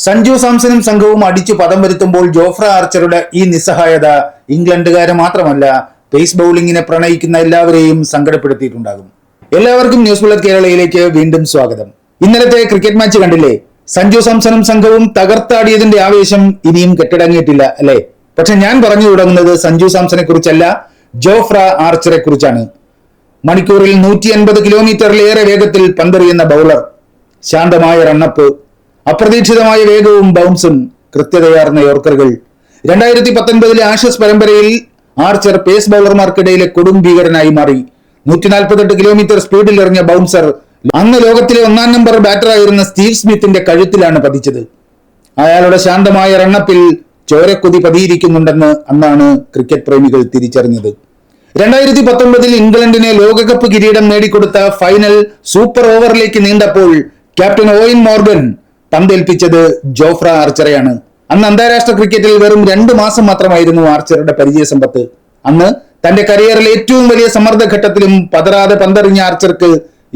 സഞ്ജു സാംസണും സംഘവും അടിച്ചു പദം വരുത്തുമ്പോൾ ജോഫ്ര ആർച്ചറുടെ ഈ നിസ്സഹായത ഇംഗ്ലണ്ടുകാരെ മാത്രമല്ല പേസ് ബൗളിങ്ങിനെ പ്രണയിക്കുന്ന എല്ലാവരെയും സങ്കടപ്പെടുത്തിയിട്ടുണ്ടാകും. എല്ലാവർക്കും ന്യൂസ് ബുള്ളറ്റ് കേരളയിലേക്ക് വീണ്ടും സ്വാഗതം. ഇന്നലത്തെ ക്രിക്കറ്റ് മാച്ച് കണ്ടില്ലേ? സഞ്ജു സാംസണും സംഘവും തകർത്താടിയതിന്റെ ആവേശം ഇനിയും കെട്ടടങ്ങിയിട്ടില്ല അല്ലെ? പക്ഷെ ഞാൻ പറഞ്ഞു തുടങ്ങുന്നത് സഞ്ജു സാംസണെ കുറിച്ചല്ല, ജോഫ്ര ആർച്ചറെ കുറിച്ചാണ്. മണിക്കൂറിൽ 150 കിലോമീറ്ററിലേറെ വേഗത്തിൽ പന്തെറിയുന്ന ബൗളർ, ശാന്തമായ റണ്ണപ്പ്, അപ്രതീക്ഷിതമായ വേഗവും ബൗൺസും, കൃത്യതയാർന്ന യോർക്കറുകൾ. 2019 ആഷസ് പരമ്പരയിൽ ആർച്ചർ പേസ് ബൗളർമാർക്കിടയിലെ കൊടും ഭീകരനായി മാറി. 148 കിലോമീറ്റർ സ്പീഡിൽ എറിഞ്ഞ ബൗൺസർ അന്ന് ലോകത്തിലെ 1-ാം നമ്പർ ബാറ്ററായിരുന്ന സ്റ്റീവ് സ്മിത്തിന്റെ കഴുത്തിലാണ് പതിച്ചത്. അയാളുടെ ശാന്തമായ റണ്ണപ്പിൽ ചോരക്കൊതി പതിയിരിക്കുന്നുണ്ടെന്ന് അന്നാണ് ക്രിക്കറ്റ് പ്രേമികൾ തിരിച്ചറിഞ്ഞത്. 2019 ഇംഗ്ലണ്ടിനെ ലോകകപ്പ് കിരീടം നേടിക്കൊടുത്ത ഫൈനൽ സൂപ്പർ ഓവറിലേക്ക് നീണ്ടപ്പോൾ ക്യാപ്റ്റൻ ഓയിൻ മോർഗൻ പന്തേൽപ്പിച്ചത് ജോഫ്ര ആർച്ചറെയാണ്. അന്ന് അന്താരാഷ്ട്ര ക്രിക്കറ്റിൽ വെറും 2 മാസം മാത്രമായിരുന്നു ആർച്ചറുടെ പരിചയ സമ്പത്ത്. അന്ന് തന്റെ കരിയറിൽ ഏറ്റവും വലിയ സമ്മർദ്ദഘട്ടത്തിലും പതറാതെ പന്തെറിഞ്ഞ ആർച്ചർക്ക്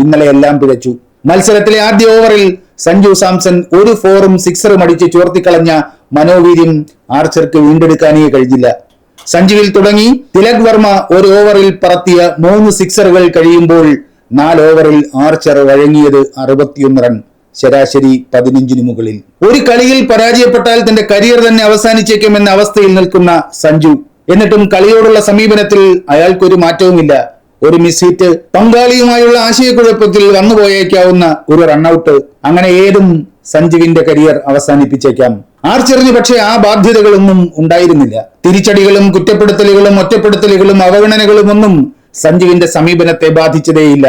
ഇന്നലെ എല്ലാം പിഴച്ചു. മത്സരത്തിലെ ആദ്യ ഓവറിൽ സഞ്ജു സാംസൺ ഒരു 4ഉം 6ഉം അടിച്ച് ചോർത്തിക്കളഞ്ഞ മനോവീര്യം ആർച്ചർക്ക് വീണ്ടെടുക്കാനേ കഴിഞ്ഞില്ല. സഞ്ജുവിൽ തുടങ്ങി തിലക് വർമ്മ ഒരു ഓവറിൽ പറത്തിയ 3 സിക്സറുകൾ കഴിയുമ്പോൾ 4 ഓവറിൽ ആർച്ചർ വഴങ്ങിയത് 61 റൺ, ശരാശരി 15 മുകളിൽ. ഒരു കളിയിൽ പരാജയപ്പെട്ടാൽ തന്റെ കരിയർ തന്നെ അവസാനിച്ചേക്കുമെന്ന അവസ്ഥയിൽ നിൽക്കുന്ന സഞ്ജു, എന്നിട്ടും കളിയോടുള്ള സമീപനത്തിൽ അയാൾക്കൊരു മാറ്റവുമില്ല. ഒരു മിസ് ഹിറ്റ്, പങ്കാളിയുമായുള്ള ആശയക്കുഴപ്പത്തിൽ വന്നുപോയേക്കാവുന്ന ഒരു റണ്ണൌട്ട്, അങ്ങനെ ഏതും സഞ്ജുവിന്റെ കരിയർ അവസാനിപ്പിച്ചേക്കാം. ആർച്ചറിന് പക്ഷേ ആ ബാധ്യതകളൊന്നും ഉണ്ടായിരുന്നില്ല. തിരിച്ചടികളും കുറ്റപ്പെടുത്തലുകളും ഒറ്റപ്പെടുത്തലുകളും അവഗണനകളും ഒന്നും സഞ്ജുവിന്റെ സമീപനത്തെ ബാധിച്ചതേയില്ല.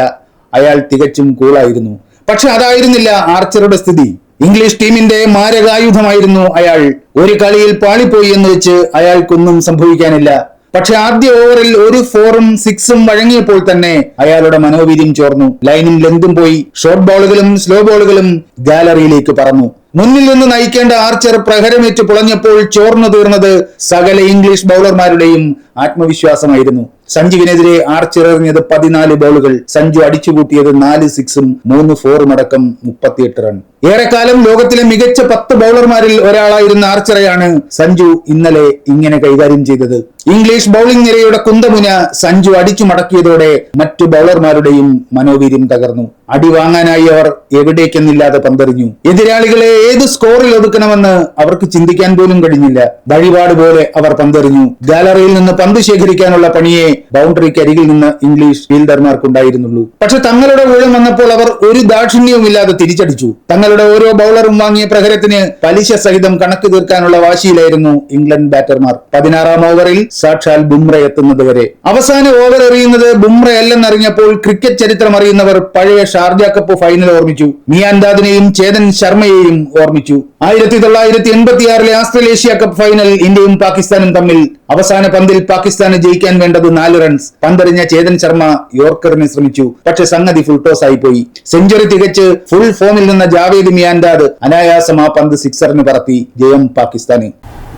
അയാൾ തികച്ചും കൂളായിരുന്നു. പക്ഷെ അതായിരുന്നില്ല ആർച്ചറുടെ സ്ഥിതി. ഇംഗ്ലീഷ് ടീമിന്റെ മാരകായുധമായിരുന്നു അയാൾ. ഒരു കളിയിൽ പാളിപ്പോയി എന്ന് വെച്ച് അയാൾക്കൊന്നും സംഭവിക്കാനില്ല. പക്ഷെ ആദ്യ ഓവറിൽ ഒരു 4ഉം 6ഉം വഴങ്ങിയപ്പോൾ തന്നെ അയാളുടെ മനോവീര്യം ചോർന്നു. ലൈനും ലെങ്തും പോയി. ഷോർട്ട് ബോളുകളും സ്ലോ ബോളുകളും ഗാലറിയിലേക്ക് പറന്നു. മുന്നിൽ നിന്ന് നയിക്കേണ്ട ആർച്ചർ പ്രഹരമേറ്റ് പുളഞ്ഞപ്പോൾ ചോർന്നു തീർന്നത് സകല ഇംഗ്ലീഷ് ബൗളർമാരുടെയും ആത്മവിശ്വാസമായിരുന്നു. സഞ്ജുവിനെതിരെ ആർച്ചർ എറിഞ്ഞത് 14 ബോളുകൾ. സഞ്ജു അടിച്ചുകൂട്ടിയത് 4 6ഉം 3 4ഉം അടക്കം 38 റൺ. ഏറെക്കാലം ലോകത്തിലെ മികച്ച 10 ബൗളർമാരിൽ ഒരാളായിരുന്ന ആർച്ചറെയാണ് സഞ്ജു ഇന്നലെ ഇങ്ങനെ കൈകാര്യം ചെയ്തത്. ഇംഗ്ലീഷ് ബൗളിംഗ് നിരയുടെ കുന്തമുന സഞ്ജു അടിച്ചു മടക്കിയതോടെ മറ്റു ബൗളർമാരുടെയും മനോവീര്യം തകർന്നു. അടി വാങ്ങാനായി അവർ എവിടേക്കെന്നില്ലാതെ പന്തെറിഞ്ഞു. എതിരാളികളെ ഏത് സ്കോറിൽ ഒതുക്കണമെന്ന് അവർക്ക് ചിന്തിക്കാൻ പോലും കഴിഞ്ഞില്ല. വഴിപാട് പോലെ അവർ പന്തെറിഞ്ഞു. ഗാലറിയിൽ നിന്ന് പന്ത് ശേഖരിക്കാനുള്ള പണിയെ ബൗണ്ടറിക്ക് അരികിൽ നിന്ന് ഇംഗ്ലീഷ് ഫീൽഡർമാർക്കുണ്ടായിരുന്നുള്ളൂ. പക്ഷെ തങ്ങളുടെ ഊഴം വന്നപ്പോൾ അവർ ഒരു ദാക്ഷിണ്യവുമില്ലാതെ തിരിച്ചടിച്ചു. തങ്ങളുടെ ഓരോ ബൗളറും വാങ്ങിയ പ്രഹരത്തിന് പലിശ സഹിതം കണക്ക് തീർക്കാനുള്ള വാശിയിലായിരുന്നു ഇംഗ്ലണ്ട് ബാറ്റർമാർ. 16ാം ഓവറിൽ സാക്ഷാൽ ബുംറ എത്തുന്നത് വരെ. അവസാന ഓവർ എറിയുന്നത് ബുംറ അല്ലെന്നറിഞ്ഞപ്പോൾ ക്രിക്കറ്റ് ചരിത്രം അറിയുന്നവർ പഴയ ഷാർജ കപ്പ് ഫൈനൽ ഓർമ്മിച്ചു. മിയാൻദാദിനെയും ചേതൻ ശർമ്മയെയും ഓർമ്മിച്ചു. 1986 ആസ്ട്രേലേഷ്യ കപ്പ് ഫൈനൽ ഇന്ത്യയും പാകിസ്ഥാനും തമ്മിൽ. അവസാന പന്തിൽ പാകിസ്ഥാന് ജയിക്കാൻ വേണ്ടത് 4 റൺസ്. പന്തെറിഞ്ഞ ചേതൻ ശർമ്മ യോർക്കറിന് ശ്രമിച്ചു. പക്ഷെ സംഗതി ഫുൾ ടോസ് ആയി പോയി. സെഞ്ചുറി തികച്ച് ഫുൾ ഫോമിൽ നിന്ന ജാവേദ് മിയാൻദാദ് അനായാസം ആ പന്ത് സിക്സറിന് പറത്തി. ജയം പാകിസ്ഥാന്.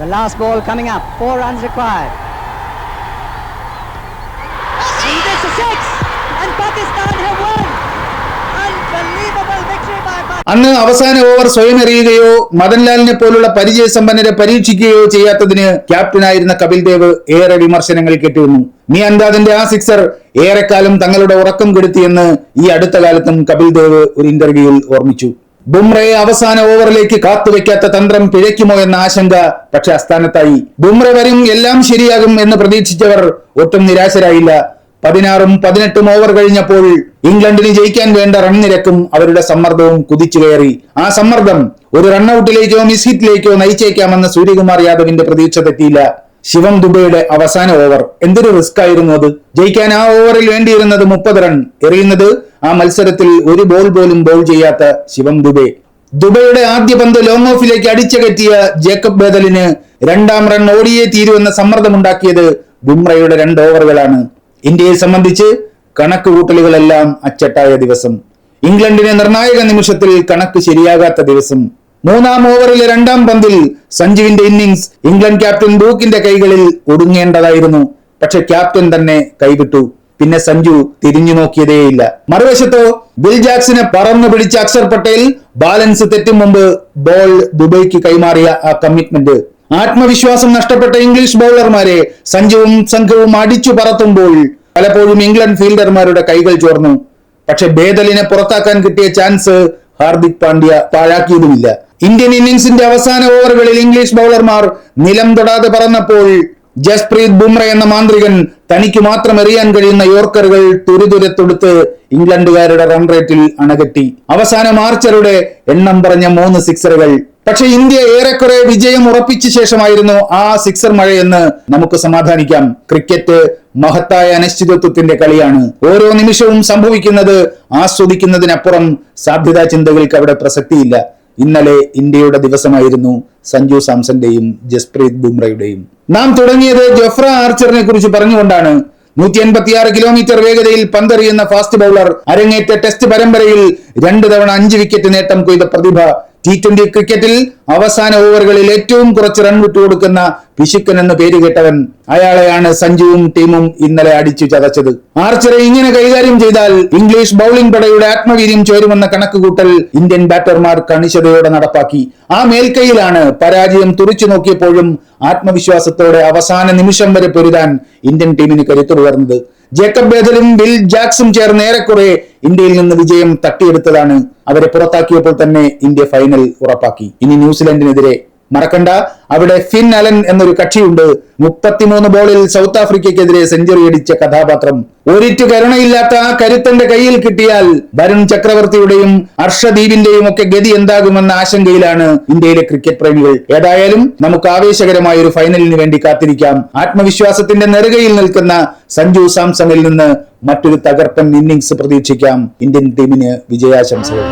The last ball coming up, 4 runs required. And this is 6, and Pakistan have won. Unbelievable victory by Pakistan. അന്ന് അവസാന ഓവർ സ്വയം എറിയുകയോ മദൻലാലിനെ പോലുള്ള പരിചയസമ്പന്നരെ പരീക്ഷിക്കുകയോ ചെയ്യാത്തതിന് ക്യാപ്റ്റനായിരുന്ന കപിൽ ദേവ് ഏറെ വിമർശനങ്ങൾ കേട്ടിരുന്നു. മിയാൻദാദിന്റെ ആ സിക്സർ ഏറെക്കാലം തങ്ങളുടെ ഉറക്കം കെടുത്തിയെന്ന് ഈ അടുത്ത കാലത്തും കപിൽ ദേവ് ഒരു ഇന്റർവ്യൂവിൽ ഓർമ്മിച്ചു. ബുംറയെ അവസാന ഓവറിലേക്ക് കാത്തുവെക്കാത്ത തന്ത്രം പിഴയ്ക്കുമോ എന്ന ആശങ്ക പക്ഷെ അസ്ഥാനത്തായി. ബുംറ വരും, എല്ലാം ശരിയാകും എന്ന് പ്രതീക്ഷിച്ചവർ ഒട്ടും നിരാശരായില്ല. 16ഉം 18ഉം ഓവർ കഴിഞ്ഞപ്പോൾ ഇംഗ്ലണ്ടിന് ജയിക്കാൻ വേണ്ട റൺ നിരക്കും അവരുടെ സമ്മർദ്ദവും കുതിച്ചു കയറി. ആ സമ്മർദ്ദം ഒരു റണ്ണൌട്ടിലേക്കോ മിസ് ഹിറ്റിലേക്കോ നയിച്ചേക്കാമെന്ന് സൂര്യകുമാർ യാദവിന്റെ പ്രതീക്ഷ തെറ്റിയില്ല. ശിവം ദുബെയുടെ അവസാന ഓവർ എന്തൊരു റിസ്ക് ആയിരുന്നു അത്. ജയിക്കാൻ ആ ഓവറിൽ വേണ്ടിയിരുന്നത് 30 റൺ. എറിയുന്നത് ആ മത്സരത്തിൽ ഒരു ബോൾ പോലും ബൗൾ ചെയ്യാത്ത ശിവം ദുബെ. ദുബെയുടെ ആദ്യ പന്ത് ലോങ് ഓഫിലേക്ക് അടിച്ചകറ്റിയ ജേക്കബ് ബേദലിന് 2ാം റൺ ഓടിയേ തീരുവെന്ന സമ്മർദ്ദമുണ്ടാക്കിയത് ബുംറയുടെ 2 ഓവറുകളാണ്. ഇന്ത്യയെ സംബന്ധിച്ച് കണക്ക് കൂട്ടലുകളെല്ലാം അച്ചട്ടായ ദിവസം. ഇംഗ്ലണ്ടിനെ നിർണായക നിമിഷത്തിൽ കണക്ക് ശരിയാകാത്ത ദിവസം. 3ാം ഓവറിലെ 2ാം പന്തിൽ സഞ്ജുവിന്റെ ഇന്നിംഗ്സ് ഇംഗ്ലണ്ട് ക്യാപ്റ്റൻ ബ്രൂക്കിന്റെ കൈകളിൽ ഒടുങ്ങേണ്ടതായിരുന്നു. പക്ഷെ ക്യാപ്റ്റൻ തന്നെ കൈവിട്ടു. പിന്നെ സഞ്ജു തിരിഞ്ഞു നോക്കിയതേയില്ല. മറുവശത്തോ ബിൽ ജാക്സിനെ പറന്നു പിടിച്ച അക്ഷർ പട്ടേൽ ബാലൻസ് തെറ്റും മുമ്പ് ബോൾ ദുബൈക്ക് കൈമാറിയ ആ കമ്മിറ്റ്മെന്റ്. ആത്മവിശ്വാസം നഷ്ടപ്പെട്ട ഇംഗ്ലീഷ് ബൗളർമാരെ സഞ്ജുവും സംഘവും അടിച്ചു പറത്തുമ്പോൾ പലപ്പോഴും ഇംഗ്ലണ്ട് ഫീൽഡർമാരുടെ കൈകൾ ചോർന്നു. പക്ഷെ ബേദലിനെ പുറത്താക്കാൻ കിട്ടിയ ചാൻസ് ഹാർദിക് പാണ്ഡ്യ പാഴാക്കിയതുമില്ല. ഇന്ത്യൻ ഇന്നിംഗ്സിന്റെ അവസാന ഓവറുകളിൽ ഇംഗ്ലീഷ് ബൗളർമാർ നിലം തൊടാതെ പറന്നപ്പോൾ ജസ്പ്രീത് ബുംറ എന്ന മാന്ത്രികൻ തനിക്ക് മാത്രം എറിയാൻ കഴിയുന്ന യോർക്കറുകൾ തുരുതുരെ തൊടുത്ത് ഇംഗ്ലണ്ടുകാരുടെ റൺ റേറ്റിൽ അണകെട്ടി. അവസാനം ആർച്ചറുടെ എണ്ണം പറഞ്ഞ 3 സിക്സറുകൾ. പക്ഷെ ഇന്ത്യ ഏറെക്കുറെ വിജയം ഉറപ്പിച്ച ശേഷമായിരുന്നു ആ സിക്സർ മഴയെന്ന് നമുക്ക് സമാധാനിക്കാം. ക്രിക്കറ്റ് മഹത്തായ അനിശ്ചിതത്വത്തിന്റെ കളിയാണ്. ഓരോ നിമിഷവും സംഭവിക്കുന്നത് ആസ്വദിക്കുന്നതിനപ്പുറം സാധ്യതാ ചിന്തകൾക്ക് അവിടെ പ്രസക്തിയില്ല. ഇന്നലെ ഇന്ത്യയുടെ ദിവസമായിരുന്നു സഞ്ജു സാംസന്റെയും ജസ്പ്രീത് ബുംറയുടെയും. നാം തുടങ്ങിയത് ജോഫ്ര ആർച്ചറിനെ കുറിച്ച് പറഞ്ഞുകൊണ്ടാണ്. 186 കിലോമീറ്റർ വേഗതയിൽ പന്തെറിയുന്ന ഫാസ്റ്റ് ബൗളർ, അരങ്ങേറ്റ ടെസ്റ്റ് പരമ്പരയിൽ 2 തവണ 5 വിക്കറ്റ് നേട്ടം കൊയ്ത പ്രതിഭ, T20 ക്രിക്കറ്റിൽ അവസാന ഓവറുകളിൽ ഏറ്റവും കുറച്ച് റൺ വിട്ടുകൊടുക്കുന്ന പിശുക്കൻ എന്ന് പേര് കേട്ടവൻ. അയാളെയാണ് സഞ്ജുവും ടീമും ഇന്നലെ അടിച്ചു ചതച്ചത്. ആർച്ചറെ ഇങ്ങനെ കൈകാര്യം ചെയ്താൽ ഇംഗ്ലീഷ് ബൌളിംഗ് പടയുടെ ആത്മവീര്യം ചോരുമെന്ന കണക്കുകൂട്ടൽ ഇന്ത്യൻ ബാറ്റർമാർ കണിശതയോടെ നടപ്പാക്കി. ആ മേൽക്കൈയിലാണ് പരാജയം തുറിച്ചു നോക്കിയപ്പോഴും ആത്മവിശ്വാസത്തോടെ അവസാന നിമിഷം വരെ പൊരുതാൻ ഇന്ത്യൻ ടീമിന് കരുത്തു പകർന്നത്. ജേക്കബ് ബേദലും ബിൽ ജാക്സും ചേർന്ന് ഏറെക്കുറെ ഇന്ത്യയിൽ നിന്ന് വിജയം തട്ടിയെടുത്തതാണ്. അവരെ പുറത്താക്കിയപ്പോൾ തന്നെ ഇന്ത്യ ഫൈനൽ ഉറപ്പാക്കി. ഇനി ന്യൂസിലൻഡിനെതിരെ മറക്കണ്ട, അവിടെ ഫിൻ അലൻ എന്നൊരു കക്ഷിയുണ്ട്. 33 ബോളിൽ സൗത്ത് ആഫ്രിക്കയ്ക്കെതിരെ സെഞ്ചുറി അടിച്ച കഥാപാത്രം. ഒരിറ്റു കരുണയില്ലാത്ത ആ കരുത്തന്റെ കയ്യിൽ കിട്ടിയാൽ വരുൺ ചക്രവർത്തിയുടെയും അർഷദീപിന്റെയും ഒക്കെ ഗതി എന്താകുമെന്ന ആശങ്കയിലാണ് ഇന്ത്യയിലെ ക്രിക്കറ്റ് പ്രേമികൾ. ഏതായാലും നമുക്ക് ആവേശകരമായ ഒരു ഫൈനലിന് വേണ്ടി കാത്തിരിക്കാം. ആത്മവിശ്വാസത്തിന്റെ നെറുകയിൽ നിൽക്കുന്ന സഞ്ജു സാംസണിൽ നിന്ന് മറ്റൊരു തകർപ്പൻ ഇന്നിംഗ്സ് പ്രതീക്ഷിക്കാം. ഇന്ത്യൻ ടീമിന് വിജയാശംസകൾ.